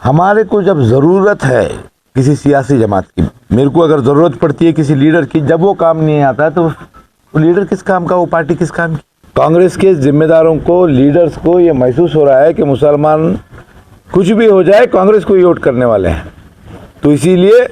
हमारे को जब ज़रूरत है किसी सियासी जमात की, मेरे को अगर ज़रूरत पड़ती है किसी लीडर की, जब वो काम नहीं आता है तो वो लीडर किस काम का, वो पार्टी किस काम की। कांग्रेस के जिम्मेदारों को, लीडर्स को ये महसूस हो रहा है कि मुसलमान कुछ भी हो जाए कांग्रेस को ही वोट करने वाले हैं, तो इसीलिए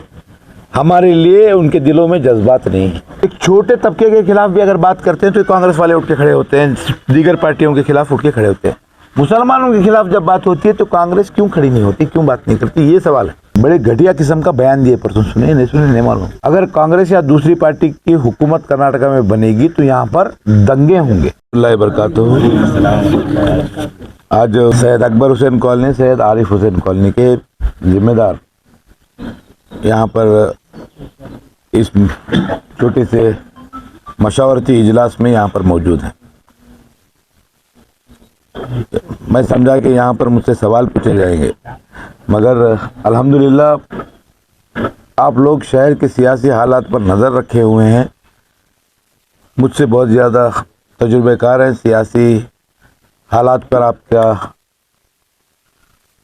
हमारे लिए उनके दिलों में जज्बात नहीं है। एक छोटे तबके के खिलाफ भी अगर बात करते हैं तो कांग्रेस वाले उठ के खड़े होते हैं, दीगर पार्टियों के खिलाफ उठ के खड़े होते हैं। मुसलमानों के खिलाफ जब बात होती है तो कांग्रेस क्यों खड़ी नहीं होती, क्यों बात नहीं करती, ये सवाल है। बड़े घटिया किस्म का बयान दिए परसों, सुने नहीं मालूम। अगर कांग्रेस या दूसरी पार्टी की हुकूमत कर्नाटका में बनेगी तो यहाँ पर दंगे होंगे। आज सैयद अकबर हुसैन कॉलोनी, सैयद आरिफ हुसैन कॉलोनी के जिम्मेदार यहाँ पर इस छोटे से मशावरती इजलास में यहाँ पर मौजूद हैं। मैं समझा कि यहाँ पर मुझसे सवाल पूछे जाएंगे, मगर अल्हम्दुलिल्लाह आप लोग शहर के सियासी हालात पर नज़र रखे हुए हैं, मुझसे बहुत ज़्यादा तजुर्बेकार हैं, सियासी हालात पर आपका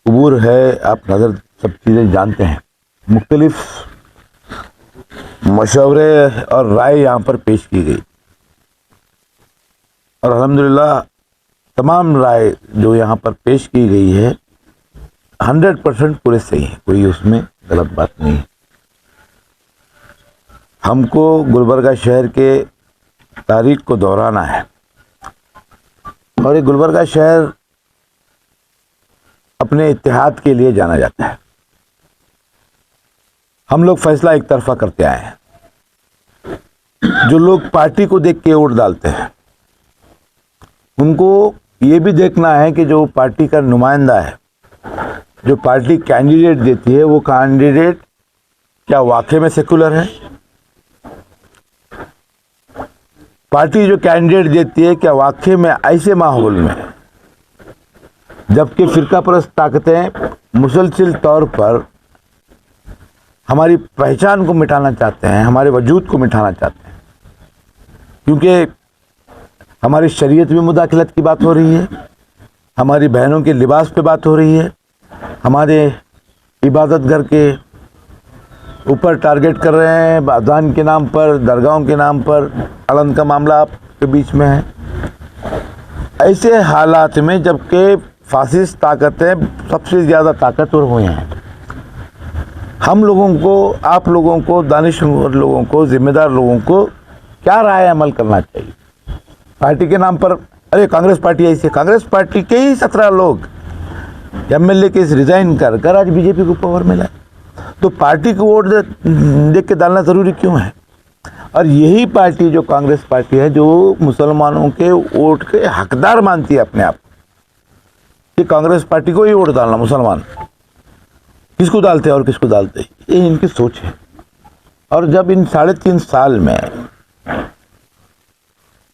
उबूर है, आप नज़र सब चीज़ें जानते हैं। मुख्तलिफ मशवरे और राय यहाँ पर पेश की गई और अल्हम्दुलिल्लाह तमाम राय जो यहाँ पर पेश की गई है 100% पूरे सही है, कोई उसमें गलत बात नहीं है। हमको गुलबर्गा शहर के तारीख को दोहराना है और ये गुलबर्गा शहर अपने इत्तेहाद के लिए जाना जाता है। हम लोग फैसला एक तरफा करते आए हैं। जो लोग पार्टी को देख के वोट डालते हैं उनको ये भी देखना है कि जो पार्टी का नुमाइंदा है, जो पार्टी कैंडिडेट देती है, वो कैंडिडेट क्या वाकई में सेकुलर है। पार्टी जो कैंडिडेट देती है क्या वाकई में ऐसे माहौल में, जबकि फिरका परस्त ताकतें मुसलसिल तौर पर हमारी पहचान को मिटाना चाहते हैं, हमारे वजूद को मिटाना चाहते हैं, क्योंकि हमारी शरीयत में मुदाखलत की बात हो रही है, हमारी बहनों के लिबास पे बात हो रही है, हमारे इबादत घर के ऊपर टारगेट कर रहे हैं, अजान के नाम पर, दरगाहों के नाम पर, अलन का मामला आपके बीच में है। ऐसे हालात में जबकि फासिस्ट ताकतें सबसे ज़्यादा ताकतवर हुए हैं, हम लोगों को, आप लोगों को, दानिशवर लोगों को, जिम्मेदार लोगों को क्या राय अमल करना चाहिए। पार्टी के नाम पर, अरे कांग्रेस पार्टी ऐसी, कांग्रेस पार्टी के ही 17 लोग एमएलए के रिजाइन कर आज बीजेपी को पावर मिला, तो पार्टी को वोट देख के डालना ज़रूरी क्यों है। और यही पार्टी जो कांग्रेस पार्टी है जो मुसलमानों के वोट के हकदार मानती है अपने आप, कि कांग्रेस पार्टी को ही वोट डालना, मुसलमान किसको डालते हैं और किसको डालते हैं, ये इनकी सोच है। और जब इन 3.5 साल में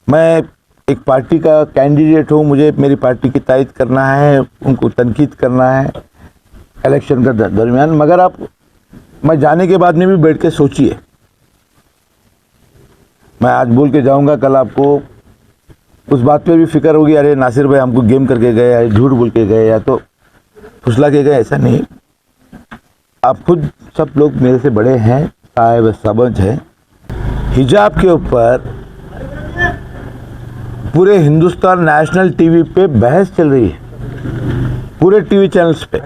मैं एक पार्टी का कैंडिडेट हूँ, मुझे मेरी पार्टी की तायद करना है, उनको तनकीद करना है इलेक्शन का दरमियान, मगर आप, मैं जाने के बाद में भी बैठ के सोचिए, मैं आज बोल के जाऊंगा, कल आपको उस बात पे भी फिक्र होगी, अरे नासिर भाई हमको गेम करके गए या झूठ बोल के गए या तो फुसला के गए। ऐसा नहीं, आप खुद सब लोग मेरे से बड़े हैं, साहिब समझ है। हिजाब के ऊपर पूरे हिंदुस्तान नेशनल टीवी पे बहस चल रही है, पूरे टीवी चैनल्स पे।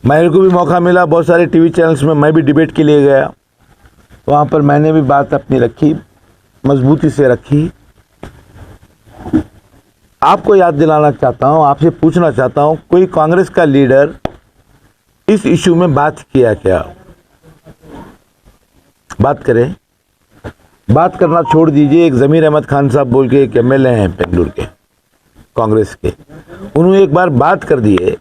मेरे को भी मौका मिला, बहुत सारे टीवी चैनल्स में मैं भी डिबेट के लिए गया, वहाँ पर मैंने भी बात अपनी रखी, मजबूती से रखी। आपको याद दिलाना चाहता हूँ, आपसे पूछना चाहता हूँ, कोई कांग्रेस का लीडर इस इशू में बात किया क्या? बात करें, बात करना छोड़ दीजिए। एक ज़मीर अहमद खान साहब बोल के एक एमएलए हैं बेंगलुरु के, कांग्रेस के, उन्होंने एक बार बात कर दिए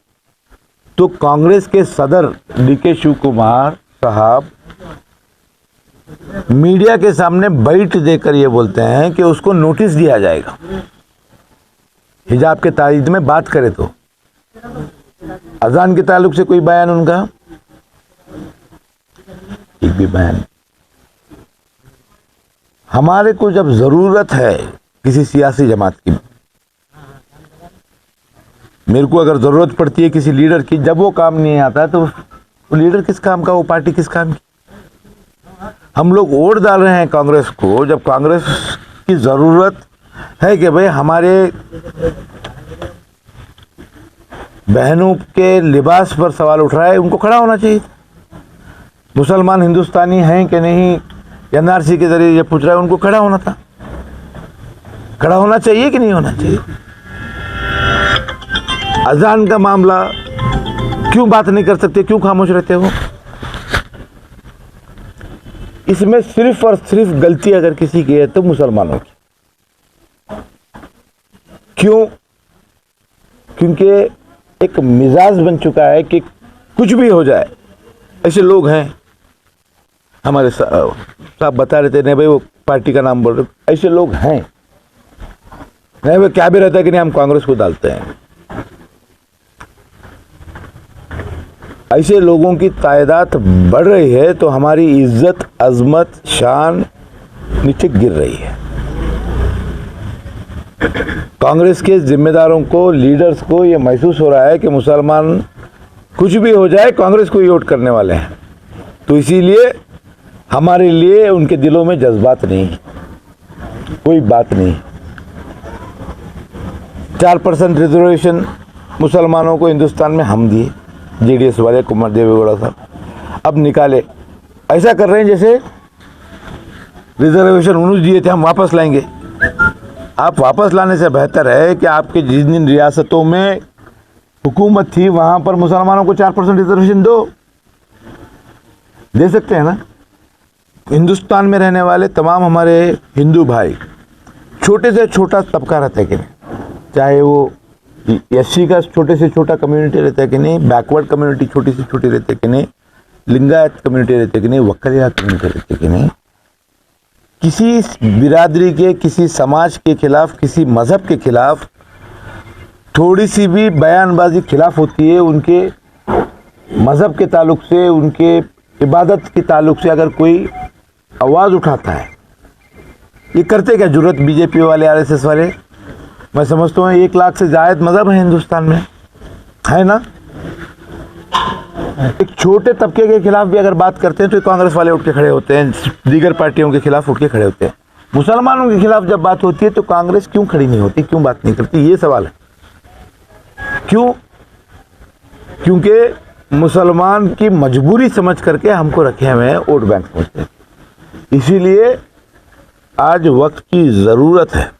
तो कांग्रेस के सदर डीके शिव कुमार साहब मीडिया के सामने बाइट देकर ये बोलते हैं कि उसको नोटिस दिया जाएगा, हिजाब के तायद में बात करे तो। अजान के ताल्लुक से कोई बयान उनका, एक भी बयान। हमारे को जब जरूरत है किसी सियासी जमात की, मेरे को अगर ज़रूरत पड़ती है किसी लीडर की, जब वो काम नहीं आता तो वो लीडर किस काम का, वो पार्टी किस काम की। हम लोग वोट डाल रहे हैं कांग्रेस को जब कांग्रेस की ज़रूरत है कि भाई हमारे बहनों के लिबास पर सवाल उठ रहा है, उनको खड़ा होना चाहिए। मुसलमान हिंदुस्तानी हैं कि नहीं, एनआरसी के जरिए ये पूछ रहा है, उनको खड़ा होना था। खड़ा होना चाहिए कि नहीं होना चाहिए। अजान का मामला क्यों बात नहीं कर सकते, क्यों खामोश रहते हो। इसमें सिर्फ और सिर्फ गलती अगर किसी की है तो मुसलमानों की। क्यों? क्योंकि एक मिजाज बन चुका है कि कुछ भी हो जाए। ऐसे लोग हैं हमारे साहब बता रहे थे, नहीं भाई वो पार्टी का नाम बोल रहे, ऐसे लोग हैं। नहीं भाई क्या भी रहता है कि नहीं हम कांग्रेस को डालते हैं। ऐसे लोगों की तादाद बढ़ रही है तो हमारी इज्जत, अजमत, शान नीचे गिर रही है। कांग्रेस के जिम्मेदारों को, लीडर्स को ये महसूस हो रहा है कि मुसलमान कुछ भी हो जाए कांग्रेस को ही वोट करने वाले हैं, तो इसीलिए हमारे लिए उनके दिलों में जज्बात नहीं, कोई बात नहीं। 4% रिजर्वेशन मुसलमानों को हिंदुस्तान में हम दिए, जेडीएस वाले कुमार देवेगौड़ा साहब, अब निकाले। ऐसा कर रहे हैं जैसे रिजर्वेशन उन्होंने दिए थे हम वापस लाएंगे। आप वापस लाने से बेहतर है कि आपके जिन जिन रियासतों में हुकूमत थी वहां पर मुसलमानों को 4% रिजर्वेशन दो। दे सकते हैं ना। हिंदुस्तान में रहने वाले तमाम हमारे हिंदू भाई, छोटे से छोटा तबका रहता है कि नहीं, चाहे वो एससी का छोटे से छोटा कम्युनिटी रहता है कि नहीं, बैकवर्ड कम्युनिटी छोटी से छोटी रहती है कि नहीं, लिंगायत कम्युनिटी रहती है कि नहीं, वक्कलिया कम्युनिटी रहती है कि नहीं, किसी बिरादरी के, किसी समाज के खिलाफ, किसी मजहब के खिलाफ थोड़ी सी भी बयानबाजी खिलाफ होती है, उनके मजहब के ताल्लुक से, उनके इबादत के ताल्लुक से अगर कोई आवाज़ उठाता है, ये करते क्या जुर्रत बीजेपी वाले, आरएसएस वाले। मैं समझता हूँ 1 लाख से ज़ायद मजहब है हिंदुस्तान में, है ना। एक छोटे तबके के खिलाफ भी अगर बात करते हैं तो कांग्रेस वाले उठ के खड़े होते हैं, दीगर पार्टियों के खिलाफ उठ के खड़े होते हैं। मुसलमानों के खिलाफ जब बात होती है तो कांग्रेस क्यों खड़ी नहीं होती, क्यों बात नहीं करती, ये सवाल है। क्यों? क्योंकि मुसलमान की मजबूरी समझ करके हमको रखे हुए हैं वोट बैंक समझते हैं। इसीलिए आज वक्त की ज़रूरत है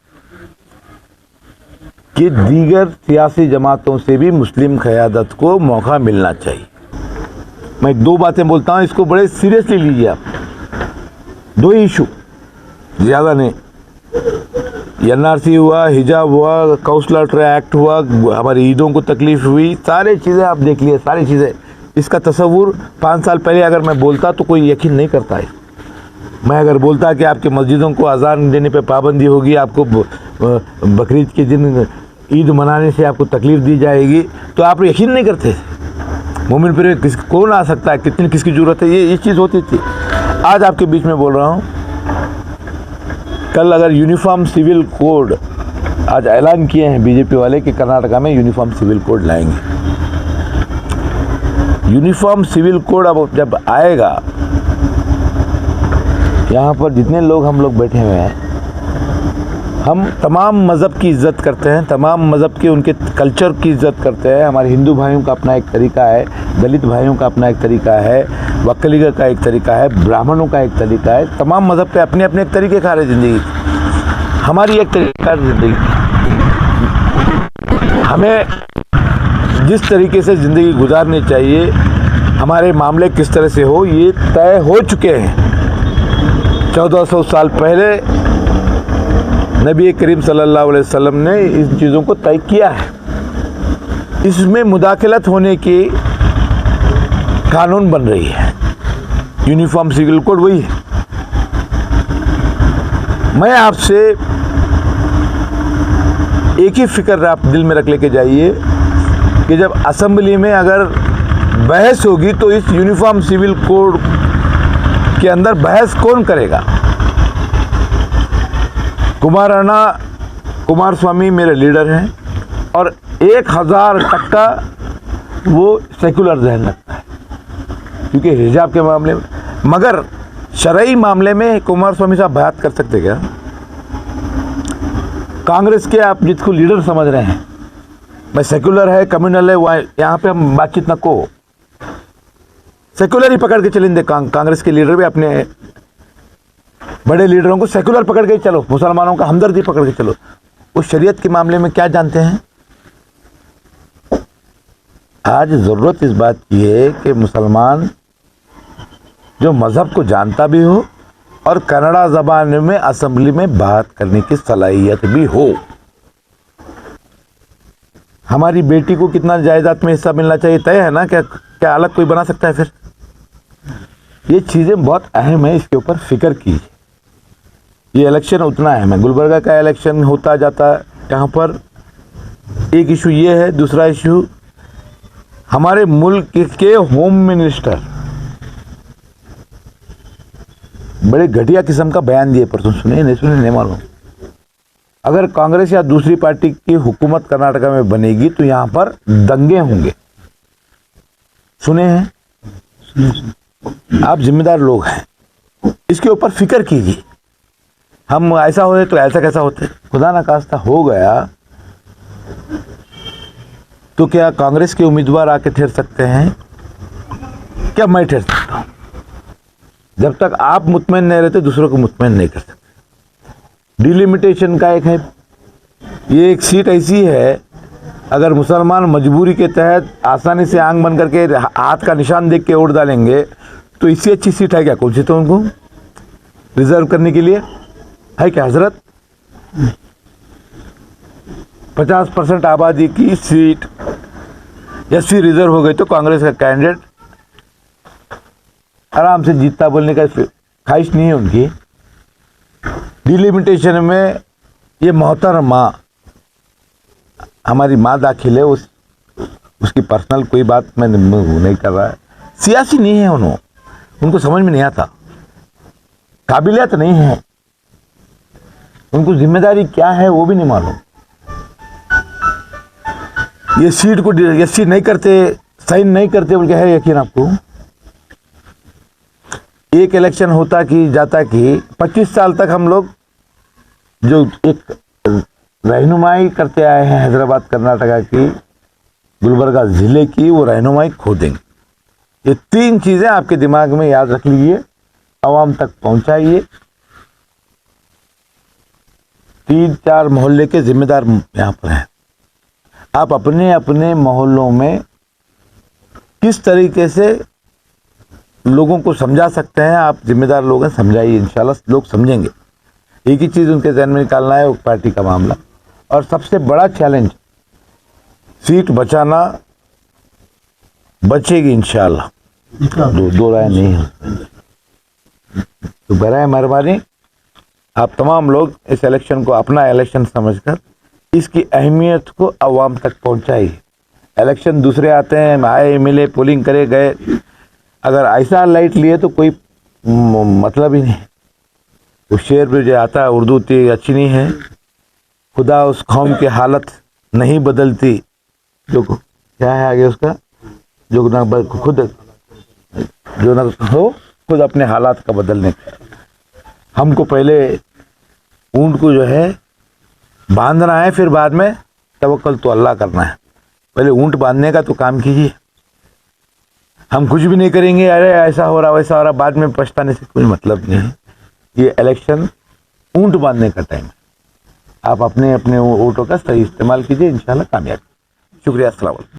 कि दीगर सियासी जमातों से भी मुस्लिम क़यादत को मौका मिलना चाहिए। मैं 2 बातें बोलता हूँ, इसको बड़े सीरियसली लीजिए आप। 2 इशू, ज़्यादा नहीं। एनआरसी हुआ, हिजाब हुआ, कौंसलर एक्ट हुआ, हमारी ईदों को तकलीफ हुई, सारी चीज़ें आप देख लिए, सारी चीज़ें। इसका तस्वुर 5 साल पहले अगर मैं बोलता तो कोई यकीन नहीं करता है। मैं अगर बोलता कि आपके मस्जिदों को अजान देने पे पाबंदी होगी, आपको बकरीद के दिन ईद मनाने से आपको तकलीफ़ दी जाएगी, तो आप यकीन नहीं करते। मोमिन पर कौन आ सकता है, कितनी किसकी ज़रूरत है, ये चीज़ होती थी। आज आपके बीच में बोल रहा हूँ, कल अगर यूनिफॉर्म सिविल कोड आज ऐलान किए हैं बीजेपी वाले कि कर्नाटका में यूनिफॉर्म सिविल कोड लाएंगे। यूनिफॉर्म सिविल कोड अब जब आएगा, यहाँ पर जितने लोग हम लोग बैठे हुए हैं, हम तमाम मज़हब की इज़्ज़त करते हैं, तमाम मज़हब के उनके कल्चर की इज़्ज़त करते हैं। हमारे हिंदू भाइयों का अपना एक तरीका है, दलित भाइयों का अपना एक तरीका है, वक्कलिगा का एक तरीका है, ब्राह्मणों का एक तरीका है। तमाम मज़हब पे अपने अपने एक तरीके खा रहे ज़िंदगी। हमारी एक तरीका ज़िंदगी, हमें जिस तरीके से ज़िंदगी गुजारनी चाहिए, हमारे मामले किस तरह से हो, ये तय हो चुके हैं। 1400 साल पहले नबी करीम सल्लल्लाहु अलैहि वसल्लम ने इन चीज़ों को तय किया है। इसमें मुदाखलत होने की कानून बन रही है। यूनिफॉर्म सिविल कोड वही है। मैं आपसे एक ही फिक्र आप दिल में रख लेके जाइए कि जब असेंबली में अगर बहस होगी तो इस यूनिफॉर्म सिविल कोड के अंदर बहस कौन करेगा। कुमार स्वामी मेरे लीडर हैं और 1000% वो सेकुलर जहन रखता है, क्योंकि हिजाब के मामले में। मगर शरई मामले में कुमार स्वामी साहब बात कर सकते क्या? कांग्रेस के आप जिसको लीडर समझ रहे हैं, मैं सेकुलर है, कम्युनल है, यहाँ पे हम बातचीत न को, सेकुलर ही पकड़ के चलेंगे। कांग्रेस के लीडर भी अपने बड़े लीडरों को सेकुलर पकड़ के ही चलो, मुसलमानों का हमदर्दी पकड़ के चलो। उस शरीयत के मामले में क्या जानते हैं? आज जरूरत इस बात की है कि मुसलमान जो मजहब को जानता भी हो और कन्नड़ा जबान में असेंबली में बात करने की सलाहियत भी हो। हमारी बेटी को कितना जायदाद में हिस्सा मिलना चाहिए तय है ना? क्या अलग कोई बना सकता है? फिर ये चीजें बहुत अहम है, इसके ऊपर फिक्र कीजिए। ये इलेक्शन उतना अहम है, गुलबर्गा का इलेक्शन होता जाता है। यहाँ पर एक इशू ये है, दूसरा इशू हमारे मुल्क के होम मिनिस्टर बड़े घटिया किस्म का बयान दिए परसों, सुने नहीं मालूम। अगर कांग्रेस या दूसरी पार्टी की हुकूमत कर्नाटका में बनेगी तो यहां पर दंगे होंगे, सुने हैं? आप जिम्मेदार लोग हैं, इसके ऊपर फिक्र कीजिए। हम ऐसा होते तो ऐसा कैसा होते, खुदा ना खास्ता हो गया तो क्या कांग्रेस के उम्मीदवार आके ठहर सकते हैं? क्या मैं ठहर सकता हूं? जब तक आप मुतमईन नहीं रहते दूसरों को मुतमईन नहीं कर सकते। डिलिमिटेशन का एक है, ये एक सीट ऐसी है, अगर मुसलमान मजबूरी के तहत आसानी से आंख बंद करके हाथ का निशान देख के वोट डालेंगे तो इससे अच्छी सीट है क्या? कौन सी तो उनको रिजर्व करने के लिए है क्या हजरत? 50% आबादी की सीट एससी रिजर्व हो गई तो कांग्रेस का कैंडिडेट आराम से जीतता, बोलने का ख्वाहिश नहीं है उनकी। डिलिमिटेशन में ये मोहतरम माँ, हमारी माँ दाखिल है, उसकी पर्सनल कोई बात मैं नहीं कर रहा है, सियासी नहीं है उनको समझ में नहीं आता, काबिलियत नहीं है, उनको जिम्मेदारी क्या है वो भी नहीं मालूम। ये सीट को एससी नहीं करते, साइन नहीं करते बोल के है यकीन आपको? एक इलेक्शन होता कि जाता कि 25 साल तक हम लोग जो एक रहनुमाई करते आए हैं हैदराबाद कर्नाटका की, गुलबर्गा जिले की, वो रहनुमाई खो देंगे। ये 3 चीजें आपके दिमाग में याद रख लीजिए, आवाम तक पहुंचाइए। 3-4 मोहल्ले के जिम्मेदार यहाँ पर हैं। आप अपने अपने मोहल्लों में किस तरीके से लोगों को समझा सकते हैं, आप जिम्मेदार लोग हैं, समझाइए, इंशाल्लाह लोग समझेंगे। एक ही चीज उनके ज़हन में निकालना है, वो पार्टी का मामला। और सबसे बड़ा चैलेंज सीट बचाना, बचेगी इंशाल्लाह, दो राय नहीं है। तो बराए मेहरबानी आप तमाम लोग इस इलेक्शन को अपना इलेक्शन समझकर इसकी अहमियत को अवाम तक पहुंचाइए। इलेक्शन दूसरे आते हैं, आए मिले, पोलिंग करे गए, अगर ऐसा लाइट लिए तो कोई मतलब ही नहीं। उस शेर पे जो आता है, उर्दू इतनी अच्छी नहीं है, खुदा उस कौम की हालत नहीं बदलती जो, क्या है आगे उसका, जो ना हो खुद अपने हालात का बदलने का। हमको पहले ऊंट को जो है बांधना है, फिर बाद में तवक्कल तो अल्लाह करना है। पहले ऊंट बांधने का तो काम कीजिए। हम कुछ भी नहीं करेंगे, अरे ऐसा हो रहा वैसा हो रहा, बाद में पछताने से कोई मतलब नहीं है। ये इलेक्शन ऊंट बांधने का टाइम है। आप अपने अपने वोटों का सही इस्तेमाल कीजिए, इंशाल्लाह कामयाब। शुक्रिया, अस्सलाम वालेकुम।